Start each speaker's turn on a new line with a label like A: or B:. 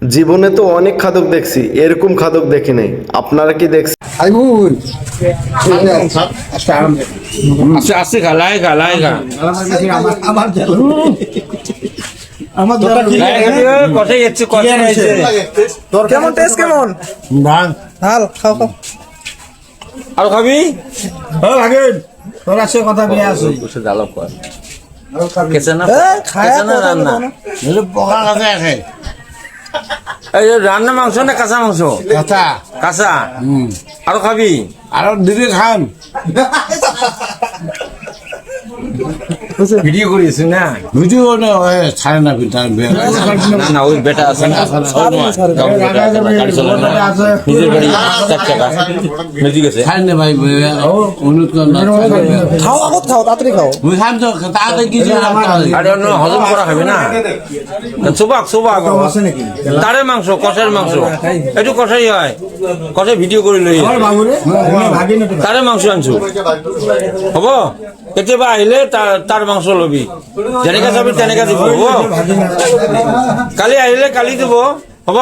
A: জীবনে তো অনেক খাদক দেখছি, এরকম খাদক দেখি নাই। আপনারা কি দেখছেন?
B: আইবুন
C: আস্তে আস্তে খা, লাই খা, লাই খা।
B: আমার
C: লাই খা, কথাই যাচ্ছে, কথাই যাচ্ছে।
D: কেমন টেস্ট কেমন?
B: ভাঙ
D: ভাল খাও খাও।
C: আর খাবি?
B: লাগেন তোর আছে কথা বিয়ে আছে
C: বসে ডালক কর। কেসে না,
D: খায়া
C: কেসে না রান্না।
B: পকা কাছে আছে
C: এই যে রান্না মাংস না কাঁচা মাংস?
B: কথা
C: কাঁচা। আর খাবি?
B: আরো দিদি খান
C: ভিডিও করিস না?
B: ভিডিও ছাড়ে না পিতা
C: না না, ওই বেটা আছে না, ওই নয়। কাউকে বেটা আছে না, গাড়ি চালায় না। নিজের গাড়ি 4 চাকা মেজি গেছে।
B: ছাড়ে না ভাই অনুরোধ কর
D: খাও আগত খাও, তাড়াতাড়ি খাও।
B: বুঝলাম তো তাড়াতাড়ি কিছু
C: আরে অন্য হজম করা হবে না। সুবাক সুবাক তারে মাংস, কষার মাংস, একটু কষাই হয়, কষাই ভিডিও করে লই তারে মাংস আনছো হব। কেতিয়াবা আহিলে তাৰ মাংস লবি, যেনেকা যাবি তেনেকা দিব। হব, কালি আহিলে কালি দিব। হব।